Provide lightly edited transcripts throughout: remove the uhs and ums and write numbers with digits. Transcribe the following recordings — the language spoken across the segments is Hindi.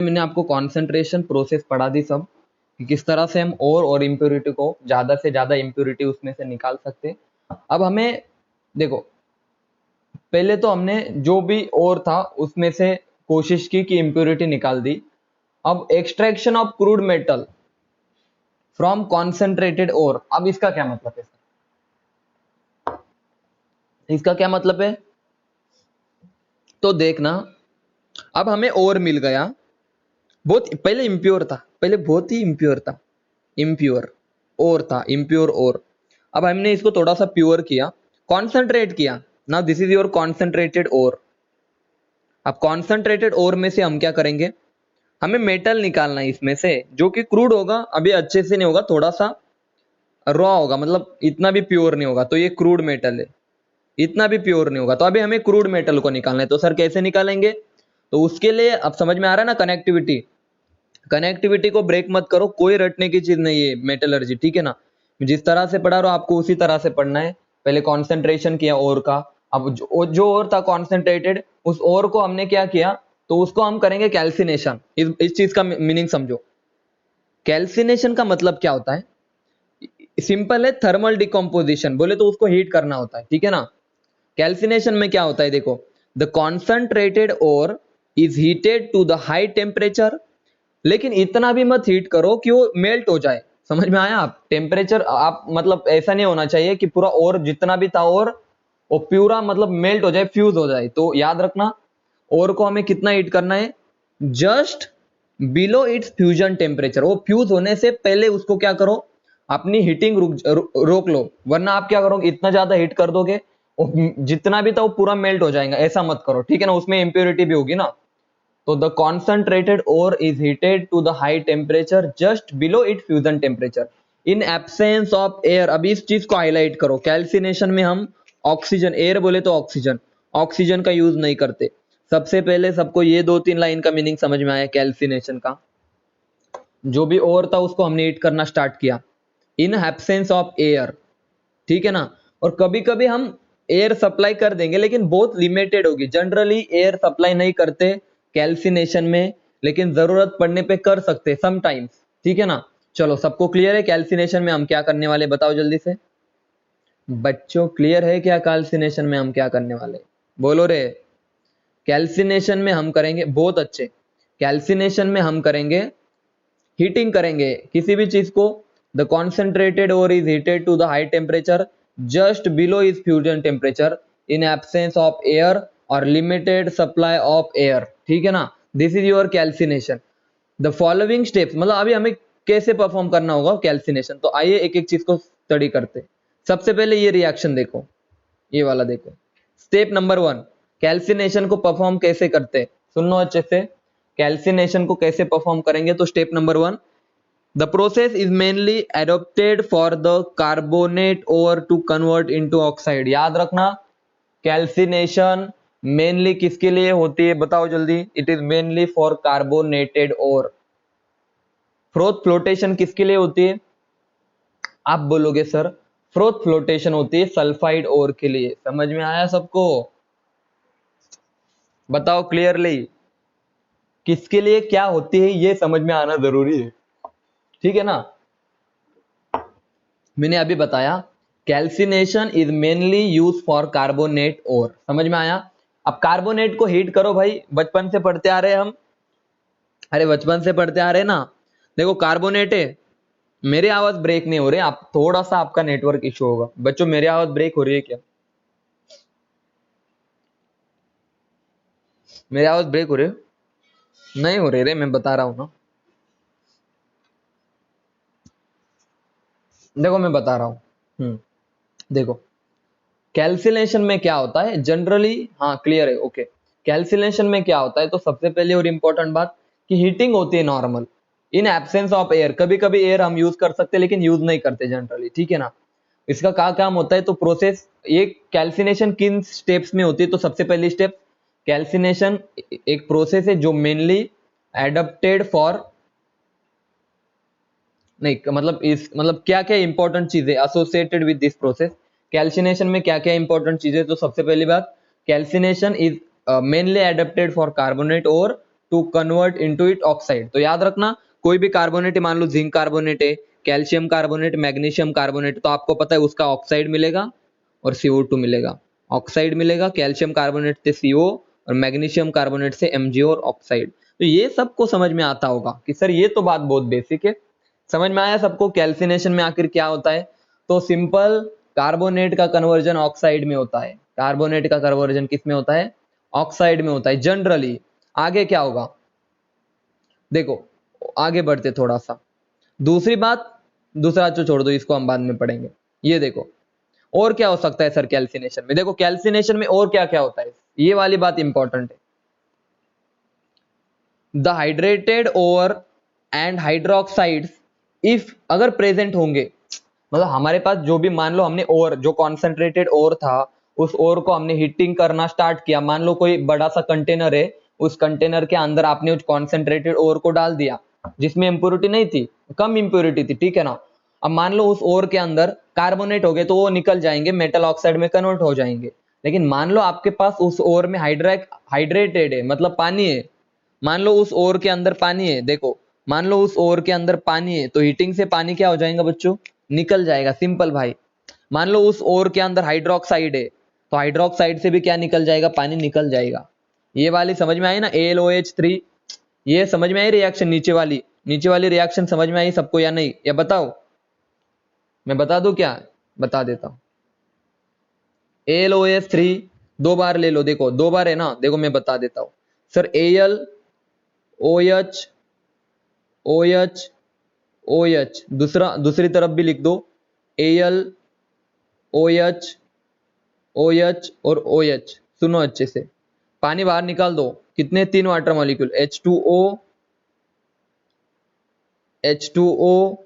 मैंने आपको कॉन्सेंट्रेशन प्रोसेस पढ़ा दी सब, कि किस तरह से हम और इम्प्योरिटी को ज्यादा से ज्यादा इम्प्योरिटी उसमें से निकाल सकते हैं। अब हमें देखो, पहले तो हमने जो भी और था उसमें से कोशिश की कि इम्प्योरिटी निकाल दी। अब extraction of crude metal from concentrated ore, अब इसका क्या मतलब है? इसका क्या मतलब है? तो देखना, अब हमें और मिल गया, बहुत पहले इम्प्योर था, पहले बहुत ही इम्प्योर था, इम्प्योर और था, इम्प्योर और। अब हमने इसको थोड़ा सा प्योर किया, कॉन्सेंट्रेट किया। Now this is your concentrated और। अब कॉन्सेंट्रेटेड और में से हम क्या करेंगे, हमें मेटल निकालना है इसमें से, जो कि क्रूड होगा, अभी अच्छे से नहीं होगा, थोड़ा सा रॉ होगा, मतलब इतना भी प्योर नहीं होगा, तो ये क्रूड मेटल है। इतना भी प्योर नहीं होगा, तो अभी हमें क्रूड मेटल को निकालना है। तो सर कैसे निकालेंगे? तो उसके लिए अब समझ में आ रहा है ना, कनेक्टिविटी। कनेक्टिविटी को ब्रेक मत करो, कोई रटने की चीज नहीं है मेटलर्जी, ठीक है ना। जिस तरह से पढ़ा रहा हूं आपको उसी तरह से पढ़ना है। पहले कॉन्सेंट्रेशन किया और का, अब जो और था कॉन्सेंट्रेटेड, उस और को हमने क्या किया, तो उसको हम करेंगे कैल्सिनेशन। इस चीज का मीनिंग समझो। कैल्सिनेशन का मतलब क्या होता है? सिंपल है, थर्मल डिकम्पोजिशन, बोले तो उसको हीट करना होता है, ठीक है ना। कैल्सिनेशन में क्या होता है, देखो, the concentrated ore is heated to the high temperature, लेकिन इतना भी मत हीट करो कि वो मेल्ट हो जाए। समझ में आया? आप टेम्परेचर, आप मतलब ऐसा नहीं होना चाहिए कि पूरा और जितना भी था और वो पूरा मतलब मेल्ट हो जाए, फ्यूज हो जाए। तो याद रखना, और को हमें कितना हीट करना है, just below it's fusion temperature. वो फ्यूज होने से पहले उसको क्या करो, अपनी हीटिंग रोक लो, वरना आप क्या करोगे, इतना ज्यादा हीट कर दोगे, जितना भी था वो पूरा मेल्ट हो जाएगा। ऐसा मत करो, ठीक है ना, उसमें इंप्योरिटी भी होगी ना। तो the concentrated ore is heated to the high temperature just below it fusion temperature in absence of air. अभी इस चीज को हाईलाइट करो, कैल्सिनेशन में हम ऑक्सीजन, एयर बोले तो ऑक्सीजन, ऑक्सीजन का यूज नहीं करते। सबसे पहले सबको ये 2-3 लाइन का मीनिंग समझ में आया कैल्सिनेशन का। जो भी और था उसको हमने हीट करना स्टार्ट किया इन एब्सेंस ऑफ एयर, ठीक है ना। और कभी कभी हम एयर सप्लाई कर देंगे, लेकिन बहुत लिमिटेड होगी। जनरली एयर सप्लाई नहीं करते कैल्सिनेशन में, लेकिन जरूरत पड़ने पे कर सकते समटाइम्स, ठीक है ना। चलो, सबको क्लियर है कैल्सिनेशन में हम क्या करने वाले, बताओ जल्दी से। बच्चों क्लियर है क्या कैल्सिनेशन में हम क्या करने वाले? बोलो रे। कैल्सिनेशन में हम करेंगे, बहुत अच्छे, कैल्सिनेशन में हम करेंगे हीटिंग करेंगे किसी भी चीज को। The concentrated ore is heated to the high temperature just below is fusion temperature in absence of air और लिमिटेड सप्लाई ऑफ एयर, ठीक है ना। This is your calcination. The following steps, मतलब अभी हमें कैसे परफॉर्म करना होगा कैल्सिनेशन, तो आइए एक एक चीज को स्टडी करते। सबसे पहले ये रिएक्शन देखो, ये वाला देखो। स्टेप नंबर 1, कैल्सिनेशन को परफॉर्म कैसे करते, सुन लो अच्छे से। कैल्सिनेशन को कैसे परफॉर्म करेंगे, तो step number 1, the process is mainly adopted for the carbonate ore to convert into oxide। याद रखना, कैल्सिनेशन मेनली किसके लिए होती है, बताओ जल्दी। It is mainly for carbonated ore. Froth flotation किसके लिए होती है? आप बोलोगे सर फ्रोथ फ्लोटेशन होती है सल्फाइड ओर के लिए। समझ में आया सबको? बताओ क्लियरली, किसके लिए क्या होती है, ये समझ में आना जरूरी है, ठीक है ना। मैंने अभी बताया calcination is mainly use for carbonate ore. समझ में आया? अब कार्बोनेट को हीट करो भाई, बचपन से पढ़ते आ रहे हैं हम, अरे बचपन से पढ़ते आ रहे हैं ना। देखो कार्बोनेट है, मेरी आवाज ब्रेक नहीं हो रही, आप थोड़ा सा आपका नेटवर्क इशू होगा। बच्चों मेरी आवाज ब्रेक हो रही है क्या? मेरी आवाज ब्रेक हो रही है? नहीं हो रही रे, मैं बता रहा हूं ना। देखो मैं बता रहा हूं, देखो कैल्सिनेशन में क्या होता है जनरली, हाँ क्लियर है, ओके। कैल्सिनेशन में क्या होता है, तो सबसे पहले और इंपॉर्टेंट बात कि हीटिंग होती है normal in absence of air. कभी कभी एयर हम यूज कर सकते हैं, लेकिन यूज नहीं करते जनरली, ठीक है ना। इसका क्या काम होता है, तो प्रोसेस, ये कैल्सिनेशन किन स्टेप्स में होती है, तो सबसे पहली स्टेप, कैल्सिनेशन एक प्रोसेस है जो मेनली एडप्टेड फॉर, नहीं मतलब इस मतलब क्या क्या इंपॉर्टेंट चीजें associated with this process. Calcination में क्या क्या इंपॉर्टेंट चीजें, तो सबसे पहली बात, calcination is mainly adapted for carbonate ore to convert into it oxide. तो याद रखना, कोई भी कार्बोनेट, मान लो जिंक कार्बोनेट है, कैल्शियम कार्बोनेट, मैग्नीशियम कार्बोनेट, तो आपको पता है उसका ऑक्साइड मिलेगा और CO2 मिलेगा। ऑक्साइड मिलेगा, कैल्शियम कार्बोनेट से CO और मैग्नीशियम कार्बोनेट से MgO और ऑक्साइड। तो ये सबको समझ में आता होगा कि सर ये तो बात बहुत बेसिक है। समझ में आया सबको कैल्सिनेशन में आखिर क्या होता है? तो सिंपल, कार्बोनेट का कन्वर्जन ऑक्साइड में होता है। कार्बोनेट का कन्वर्जन किस में होता है? ऑक्साइड में होता है जनरली। आगे क्या होगा देखो, आगे बढ़ते थोड़ा सा। दूसरी बात, दूसरा जो छोड़ दो, इसको हम बाद में पढ़ेंगे। ये देखो और क्या हो सकता है सर कैल्सिनेशन में? देखो कैल्सिनेशन में और क्या क्या होता है, ये वाली बात इंपॉर्टेंट है। The hydrated ore and hydroxides if अगर प्रेजेंट होंगे, मतलब हमारे पास जो भी, मान लो हमने ओर, जो कॉन्सेंट्रेटेड ओर था, उस ओर को हमने हीटिंग करना स्टार्ट किया। मान लो कोई बड़ा सा कंटेनर है, उस कंटेनर के अंदर आपने उस कॉन्सेंट्रेटेड ओर को डाल दिया जिसमें इंप्योरिटी नहीं थी, कम इंप्योरिटी थी, ठीक है ना। अब मान लो उस ओर के अंदर कार्बोनेट हो गए तो वो निकल जाएंगे, मेटल ऑक्साइड में कन्वर्ट हो जाएंगे। लेकिन मान लो आपके पास उस ओर में हाइड्रेटेड है, मतलब पानी है। मान लो उस ओर के अंदर पानी है, देखो मान लो उस ओर के अंदर पानी है, तो हीटिंग से पानी क्या हो जाएगा बच्चों? निकल जाएगा, सिंपल भाई। मान लो उस ओर के अंदर हाइड्रोक्साइड है, तो हाइड्रोक्साइड से भी क्या निकल जाएगा? पानी निकल जाएगा। ये वाली समझ में आई ना, AlOH3? ये समझ में आई रिएक्शन? नीचे वाली रिएक्शन समझ में आई सबको या नहीं? या बताओ, मैं बता दूं क्या? बता देता हूं। AlOH3 दो बार ले लो, देखो दो बार है ना, देखो मैं बता देता हूं सर। AlOH OH OH, दूसरी तरफ भी लिख दो, AlOH OH और OH। सुनो अच्छे से, पानी बाहर निकाल दो, कितने? 3 water molecule, H2O H2O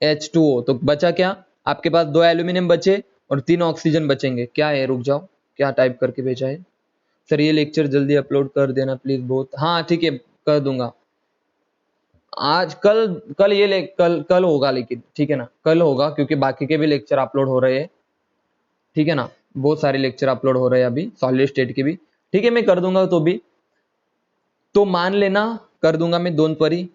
H2O। तो बचा क्या आपके पास? 2 एल्यूमिनियम बचे और 3 ऑक्सीजन बचेंगे। क्या है, रुक जाओ, क्या टाइप करके भेजा है सर? ये लेक्चर जल्दी अपलोड कर देना प्लीज, बहुत। हाँ ठीक है, कर दूंगा आज कल। कल ये कल होगा, लेकिन ठीक है ना, कल होगा, क्योंकि बाकी के भी लेक्चर अपलोड हो रहे हैं, ठीक है ना। बहुत सारे लेक्चर अपलोड हो रहे हैं अभी, सॉलिड स्टेट के भी, ठीक है, मैं कर दूंगा तो भी। तो मान लेना कर दूंगा मैं दोनों पर ही,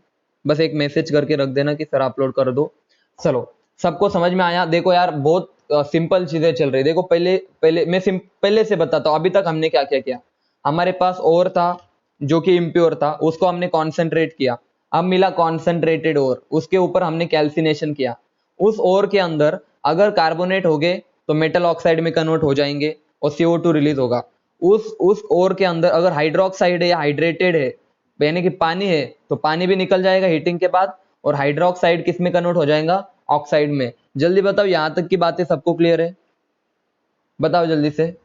बस एक मैसेज करके रख देना कि सर अपलोड कर दो। चलो, सबको समझ में आया? देखो यार बहुत सिंपल चीजें चल रही। देखो पहले पहले मैं पहले से बताता हूँ अभी तक हमने क्या क्या किया। हमारे पास ओर था जो कि इम्प्योर था, उसको हमने कॉन्सेंट्रेट किया, अब मिला कॉन्सेंट्रेटेड ओर, उसके ऊपर हमने कैल्सिनेशन किया। उस ओर के अंदर अगर कार्बोनेट हो गए तो मेटल ऑक्साइड में कन्वर्ट हो जाएंगे और CO2 रिलीज होगा। उस ओर के अंदर अगर हाइड्रोक्साइड है या हाइड्रेटेड है, यानी कि पानी है, तो पानी भी निकल जाएगा हीटिंग के बाद, और हाइड्रोक्साइड किस में कन्वर्ट हो जाएगा? ऑक्साइड में। जल्दी बताओ, यहां तक की बातें सबको क्लियर है? बताओ जल्दी से,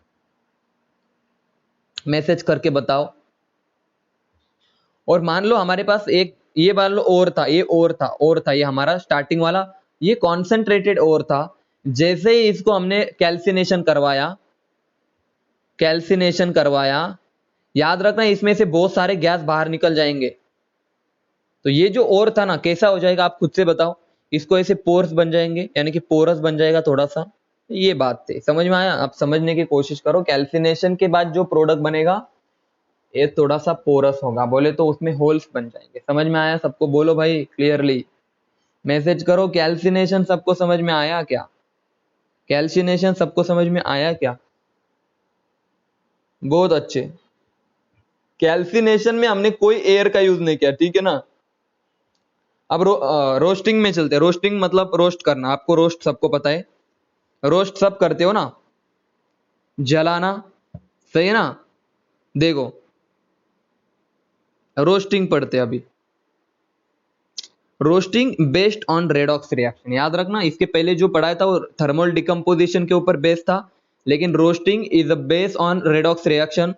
मैसेज करके बताओ। और मान लो हमारे पास एक, ये मान लो और था, ये हमारा स्टार्टिंग वाला, ये कॉन्सेंट्रेटेड और था। जैसे ही इसको हमने कैल्सिनेशन करवाया, याद रखना इसमें से बहुत सारे गैस बाहर निकल जाएंगे। तो ये जो और था ना, कैसा हो जाएगा आप खुद से बताओ? इसको ऐसे पोर्स बन जाएंगे, यानी कि पोरस बन जाएगा थोड़ा सा। ये बात थी, समझ में आया? आप समझने की कोशिश करो। कैल्सिनेशन के बाद जो प्रोडक्ट बनेगा ये थोड़ा सा पोरस होगा, बोले तो उसमें होल्स बन जाएंगे। समझ में आया सबको? बोलो भाई क्लियरली, मैसेज करो। कैल्सिनेशन सबको समझ में आया क्या? कैल्सिनेशन सबको समझ में आया क्या? बहुत अच्छे। कैल्सिनेशन में हमने कोई एयर का यूज नहीं किया, ठीक है ना। अब रोस्टिंग में चलते हैं। रोस्टिंग मतलब रोस्ट करना, आपको रोस्ट सबको पता है, रोस्ट सब करते हो ना, जलाना, सही है ना। देखो रोस्टिंग पढ़ते हैं अभी। Roasting based on redox reaction, याद रखना, इसके पहले जो पढ़ाया था वो थर्मल डिकम्पोजिशन के ऊपर बेस्ड था, लेकिन roasting is a base on redox reaction.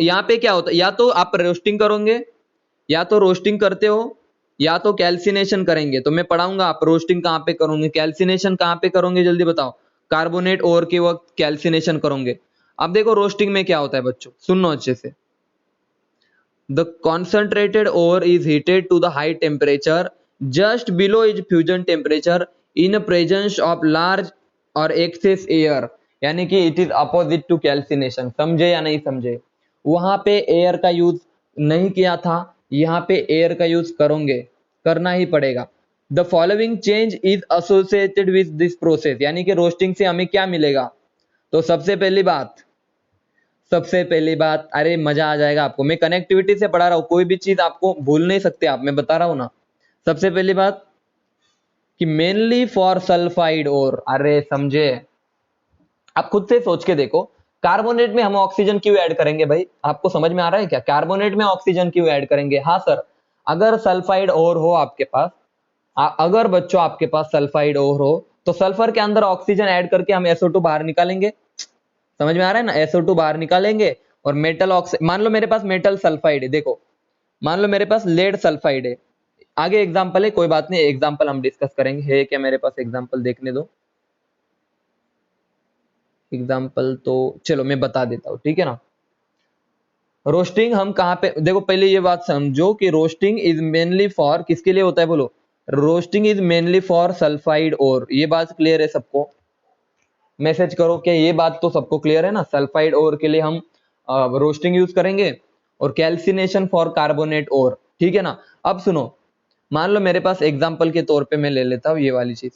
यहाँ पे क्या होता है, या तो आप रोस्टिंग करोगे, या तो रोस्टिंग करते हो, या तो कैल्सिनेशन करेंगे। तो मैं पढ़ाऊंगा आप रोस्टिंग कहाँ पे करोगे, कैल्सिनेशन कहाँ पे करोगे, जल्दी बताओ। कार्बोनेट ओर के वक्त कैल्सिनेशन करोगे। अब देखो रोस्टिंग में क्या होता है बच्चों, सुनो अच्छे से। The concentrated ore is heated to the high temperature just below its fusion temperature in a presence of large or excess air, यानी कि it is opposite to calcination। समझे या नहीं समझे? वहां पे एयर का यूज नहीं किया था, यहाँ पे एयर का यूज करोगे, करना ही पड़ेगा। The following change is associated with this process, यानी कि रोस्टिंग से हमें क्या मिलेगा। तो सबसे पहली बात, अरे मजा आ जाएगा आपको, मैं कनेक्टिविटी से पढ़ा रहा हूँ, कोई भी चीज आपको भूल नहीं सकते आप, मैं बता रहा हूँ ना। सबसे पहली बात कि मेनली फॉर सल्फाइड और, अरे समझे, आप खुद से सोच के देखो, कार्बोनेट में हम ऑक्सीजन क्यों ऐड करेंगे भाई, आपको समझ में आ रहा है क्या, कार्बोनेट में ऑक्सीजन क्यों ऐड करेंगे। हाँ सर, अगर सल्फाइड और हो आपके पास, अगर बच्चों आपके पास सल्फाइड और हो, तो सल्फर के अंदर ऑक्सीजन ऐड करके हम SO2 बाहर निकालेंगे। समझ में आ रहा है ना, SO2 बाहर निकालेंगे और मेटल ऑक्साइड, मान लो मेरे पास मेटल सल्फाइड है, देखो मान लो मेरे पास लेड सल्फाइड है, आगे एग्जांपल है, कोई बात नहीं, एग्जांपल हम डिस्कस करेंगे, है क्या मेरे पास एग्जांपल, देखने दो एग्जांपल, तो चलो मैं बता देता हूँ, ठीक है ना। रोस्टिंग हम कहाँ पे, देखो पहले ये बात समझो कि रोस्टिंग इज मेनली फॉर, किसके लिए होता है बोलो, roasting is mainly for sulphide और, ये बात क्लियर है सबको, मैसेज करो कि ये बात तो सबको क्लियर है ना, सल्फाइड और के लिए हम रोस्टिंग यूज करेंगे, और कैल्सिनेशन फॉर कार्बोनेट और, ठीक है ना। अब सुनो, मान लो मेरे पास एग्जांपल के तौर पे मैं ले लेता हूं ये वाली चीज,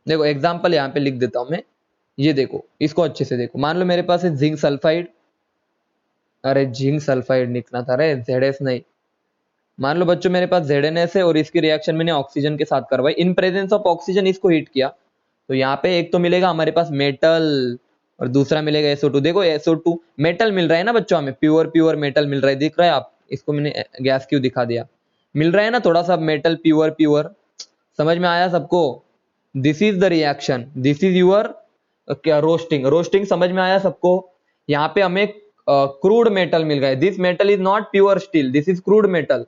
देखो एग्जांपल यहाँ पे लिख देता हूं मैं, ये देखो इसको अच्छे से देखो, मान लो मेरे पास है जिंक सल्फाइड, अरे जिंक सल्फाइड लिखना था रे, ZS नहीं, मान लो बच्चों मेरे जेड ZNS है और इसकी रिएक्शन मैंने ऑक्सीजन के साथ करवाई, इन प्रेजेंस ऑफ ऑक्सीजन इसको हीट किया, तो यहाँ पे एक तो मिलेगा हमारे पास मेटल और दूसरा मिलेगा SO2। देखो SO2 मेटल मिल रहा है ना बच्चों, हमें प्योर प्योर मेटल मिल रहा है, दिख रहा है आप, इसको मैंने गैस क्यों दिखा दिया, मिल रहा है ना थोड़ा सा मेटल प्योर प्योर, समझ में आया सबको। This is the reaction, this is your क्या, रोस्टिंग, रोस्टिंग समझ में आया सबको। यहाँ पे हमें क्रूड मेटल मिल रहा है, this metal is not pure steel, this is crude metal.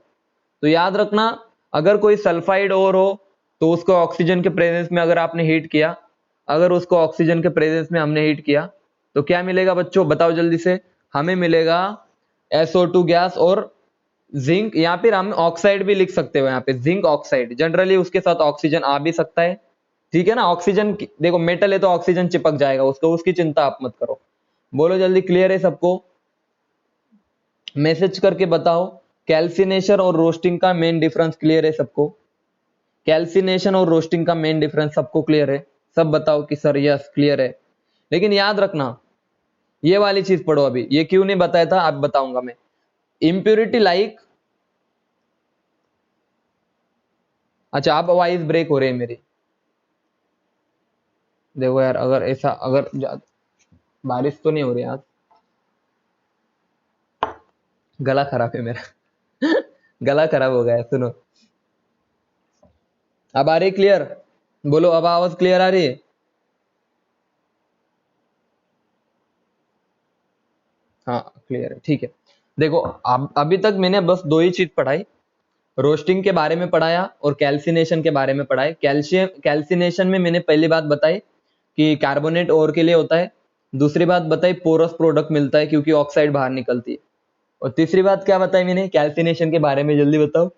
तो याद रखना, अगर कोई सल्फाइड और हो तो उसको ऑक्सीजन के प्रेजेंस में अगर आपने हीट किया, अगर उसको ऑक्सीजन के प्रेजेंस में हमने हीट किया, तो क्या मिलेगा बच्चों बताओ जल्दी से, हमें मिलेगा SO2 गैस और जिंक, यहाँ पे हम ऑक्साइड भी लिख सकते हो, यहाँ पे जिंक ऑक्साइड, जनरली उसके साथ ऑक्सीजन आ भी सकता है, ठीक है ना। ऑक्सीजन देखो मेटल है तो ऑक्सीजन चिपक जाएगा उसको, उसकी चिंता आप मत करो। बोलो जल्दी, क्लियर है सबको, मैसेज करके बताओ। कैल्सिनेशन और रोस्टिंग का मेन डिफरेंस क्लियर है सबको, कैल्सिनेशन और रोस्टिंग का मेन डिफरेंस सबको क्लियर है, सब बताओ कि सर यस क्लियर है। लेकिन याद रखना, ये वाली चीज पढ़ो, अभी ये क्यों नहीं बताया था अब बताऊंगा मैं। इंप्योरिटी लाइक, अच्छा अब वॉइस ब्रेक हो रही है मेरी, देखो यार अगर ऐसा, अगर बारिश तो नहीं हो रही आज, गला खराब है मेरा गला खराब हो गया है, सुनो अब आ रही क्लियर, बोलो अब आवाज क्लियर आ रही है। हाँ क्लियर है, ठीक है। देखो अब अभी तक मैंने बस दो ही चीज पढ़ाई, रोस्टिंग के बारे में पढ़ाया और कैल्सिनेशन के बारे में पढ़ाया। कैल्शियम कैल्सिनेशन में मैंने पहली बात बताई कि कार्बोनेट ओर के लिए होता है, दूसरी बात बताई पोरस प्रोडक्ट मिलता है क्योंकि ऑक्साइड बाहर निकलती है, और तीसरी बात क्या बताई मैंने कैल्सिनेशन के बारे में, जल्दी बताओ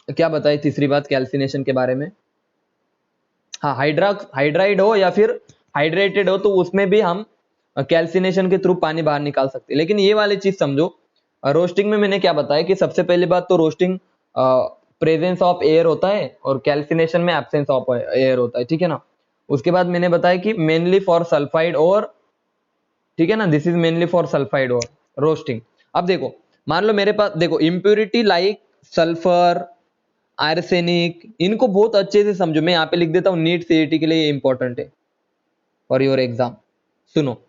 क्या बताई तीसरी बात कैल्सिनेशन के बारे में। हाँ हाइड्राइड हो या फिर हाइड्रेटेड हो तो उसमें भी हम कैल्सिनेशन के थ्रू पानी बाहर निकाल सकते हैं। लेकिन ये वाली चीज समझो, रोस्टिंग में मैंने क्या बताया कि सबसे पहली बात तो रोस्टिंग प्रेजेंस ऑफ एयर होता है और कैल्सिनेशन में एब्सेंस ऑफ एयर होता है, ठीक है ना। उसके बाद मैंने बताया कि मेनली फॉर सल्फाइड और, ठीक है ना, this is mainly for sulphide और रोस्टिंग। अब देखो मान लो मेरे पास, देखो इंप्योरिटी लाइक सल्फर, आर्सेनिक, इनको बहुत अच्छे से समझो, मैं यहाँ पे लिख देता हूँ, नीट CET के लिए इंपॉर्टेंट है फॉर योर एग्जाम। सुनो,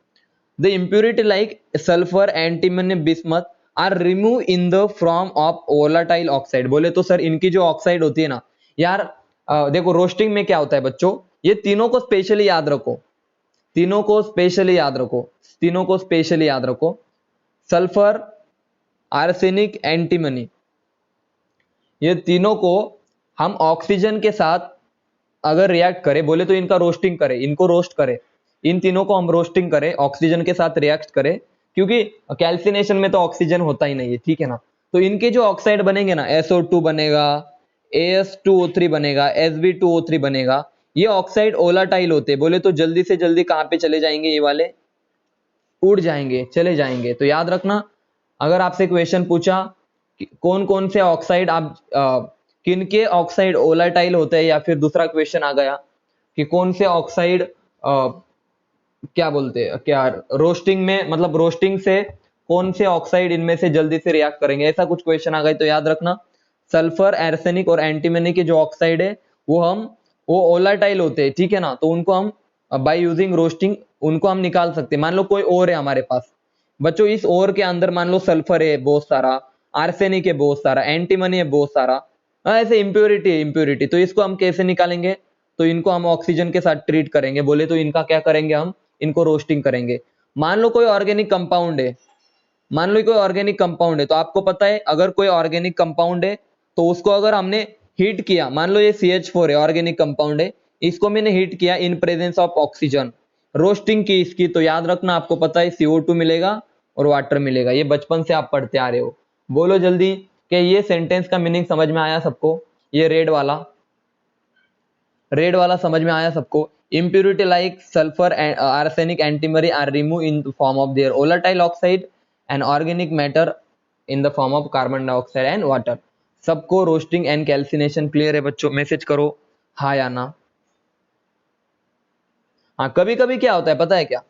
the impurity like sulfur, antimony, bismuth are removed in the form of volatile oxide। बोले तो सर इनकी जो ऑक्साइड होती है ना यार, देखो रोस्टिंग में क्या होता है बच्चों, ये तीनों को स्पेशली याद रखो, तीनों को स्पेशली याद रखो, तीनों को स्पेशली याद रखो, सल्फर, आर्सेनिक, एंटीमनी, ये तीनों को हम ऑक्सीजन के साथ अगर रिएक्ट करें, बोले तो इनका रोस्टिंग करें, इनको रोस्ट करें, इन तीनों को हम रोस्टिंग करें, ऑक्सीजन के साथ रिएक्ट करें, क्योंकि कैल्सिनेशन में तो ऑक्सीजन होता ही नहीं है, ठीक है ना। तो इनके जो ऑक्साइड बनेंगे ना, SO2 बनेगा, AS2O3 बनेगा, Sb2O3 बनेगा, ये ऑक्साइड ओलाटाइल होते हैं, बोले तो जल्दी से जल्दी कहाँ पे चले जाएंगे, ये वाले उड़ जाएंगे, चले जाएंगे। तो याद रखना, अगर आपसे क्वेश्चन पूछा कि कौन कौन से ऑक्साइड आप किन के ऑक्साइड ओलाटाइल होते हैं, या फिर दूसरा क्वेश्चन आ गया कि कौन से ऑक्साइड क्या बोलते हैं, क्या रोस्टिंग में, मतलब रोस्टिंग से कौन से ऑक्साइड इनमें से जल्दी से रिएक्ट करेंगे, ऐसा कुछ क्वेश्चन आ गए तो याद रखना सल्फर, एर्सेनिक और एंटीमनी के जो ऑक्साइड है वो ओलाटाइल होते हैं, ठीक है ना। तो उनको हम बाय यूजिंग रोस्टिंग उनको हम निकाल सकते हैं। मान लो कोई और है हमारे पास बच्चों, इस और के अंदर मान लो सल्फर है बहुत सारा, आर्सेनिक है बहुत सारा, एंटीमनी है बहुत सारा, ऐसे इंप्योरिटी है इंप्योरिटी, तो इसको हम कैसे निकालेंगे, तो इनको हम ऑक्सीजन के साथ ट्रीट करेंगे, बोले तो इनका क्या करेंगे, हम इनको रोस्टिंग करेंगे। मान लो कोई ऑर्गेनिक कंपाउंड है, मान लो कोई ऑर्गेनिक कंपाउंड है, तो आपको पता है अगर कोई ऑर्गेनिक कंपाउंड है तो उसको अगर हमने हीट किया, मान लो ये CH4 है, ऑर्गेनिक कंपाउंड है, इसको मैंने हीट किया in presence of oxygen, roasting की इसकी, तो याद रखना आपको पता है CO2 मिलेगा और वाटर मिलेगा। ये बचपन से आप पढ़ते आ रहे हो। बोलो जल्दी कि ये सेंटेंस का मीनिंग समझ में आया सबको, ये रेड वाला समझ में आया सबको। Impurity like sulfur and arsenic, antimony are removed in the form of their volatile oxide and organic matter in the form of carbon dioxide and water। सबको रोस्टिंग एंड कैल्सिनेशन क्लियर है बच्चों? मैसेज करो हाँ या ना। हाँ, कभी कभी क्या होता है पता है क्या,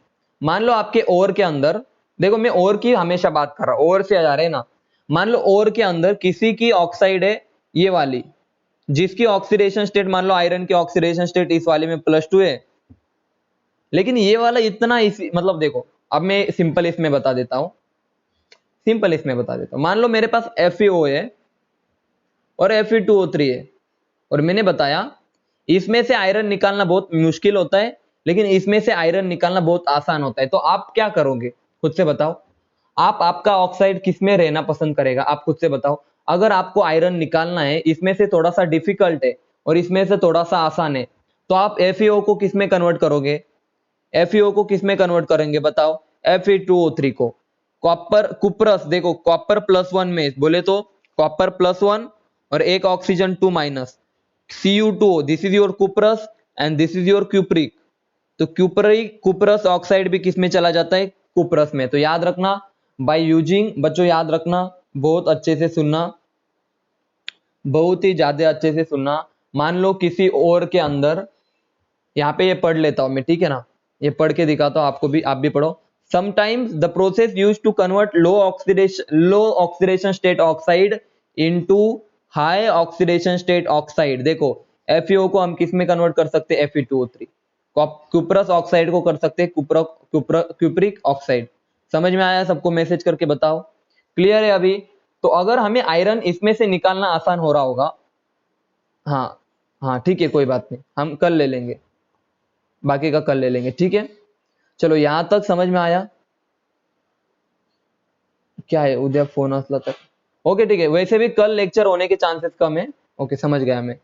मान लो आपके ओर के अंदर, देखो मैं ओर की हमेशा बात कर रहा हूं, ओर से जा रहे हैं ना, मान लो ओर के अंदर किसी की ऑक्साइड है ये वाली, जिसकी ऑक्सीडेशन स्टेट, मान लो आयरन की ऑक्सीडेशन स्टेट इस वाले में +2 है, लेकिन ये वाला इतना इसी, मतलब देखो अब मैं सिंपल इसमें बता देता हूं, मान लो मेरे पास FeO है और Fe2O3 है, और मैंने बताया इसमें से आयरन निकालना बहुत मुश्किल होता है, लेकिन इसमें से आयरन निकालना बहुत आसान होता है। तो आप क्या करोगे खुद से बताओ, आपका ऑक्साइड किस में रहना पसंद करेगा, आप खुद से बताओ। अगर आपको आयरन निकालना है, इसमें से थोड़ा सा डिफिकल्ट है और इसमें से थोड़ा सा आसान है, तो आप FeO को किस में कन्वर्ट करोगे, FeO को किस में कन्वर्ट करेंगे बताओ, Fe2O3 को कॉपर कुपरस, देखो कॉपर +1 में बोले तो कॉपर +1 और एक oxygen 2- Cu2O, this is your cuprous and this is your cupric, तो कुपरस ऑक्साइड भी किस में चला जाता है, कुपरस में। तो याद रखना बाय यूजिंग, बच्चों याद रखना, बहुत अच्छे से सुनना, बहुत ही ज्यादा अच्छे से सुनना। मान लो किसी और के अंदर, यहाँ पे ये पढ़ लेता हूं मैं, ठीक है ना, ये पढ़ के दिखाता हूं आपको भी, आप भी पढ़ो। Sometimes the process use to convert low oxidation state oxide into high oxidation state oxide. देखो FeO को हम किस में कन्वर्ट कर सकते हैं, Fe2O3, कुपरस ऑक्साइड को कर सकते हैं क्यूप्रिक ऑक्साइड। समझ में आया सबको? मैसेज करके बताओ क्लियर है अभी? तो अगर हमें आयरन इसमें से निकालना आसान हो रहा होगा, हाँ हाँ ठीक है, कोई बात नहीं, हम कल ले लेंगे, बाकी का कल ले लेंगे, ठीक है। चलो यहां तक समझ में आया? क्या है उद्या फोन असला तक, ओके ठीक है, वैसे भी कल लेक्चर होने के चांसेस कम है, ओके समझ गया मैं।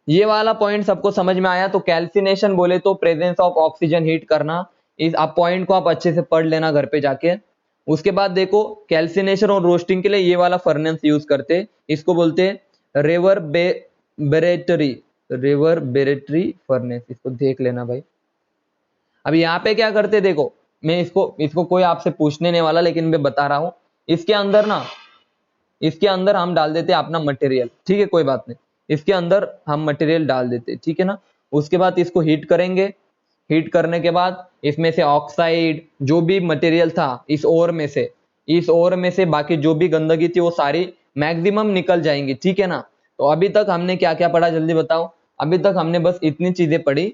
ये वाला पॉइंट सबको समझ में आया? तो कैल्सिनेशन बोले तो प्रेजेंस ऑफ ऑक्सीजन हीट करना, इस आप पॉइंट को आप अच्छे से पढ़ लेना घर पे जाके। उसके बाद देखो कैल्सिनेशन और रोस्टिंग के लिए ये वाला फर्नेस यूज करते, इसको बोलते रेवर्बरेटरी फर्नेस, इसको देख लेना भाई। अब यहाँ पे क्या करते देखो, मैं इसको कोई आपसे पूछने नहीं वाला, लेकिन मैं बता रहा हूं, इसके अंदर हम डाल देते अपना मटेरियल, ठीक है कोई बात नहीं, इसके अंदर हम मटेरियल डाल देते, ठीक है ना। उसके बाद इसको हीट करेंगे, हीट करने के बाद इसमें से ऑक्साइड जो भी मटेरियल था इस ओर में से बाकी जो भी गंदगी थी वो सारी मैक्सिमम निकल जाएंगी, ठीक है ना। तो अभी तक हमने क्या क्या पढ़ा जल्दी बताओ? अभी तक हमने बस इतनी चीजें पढ़ी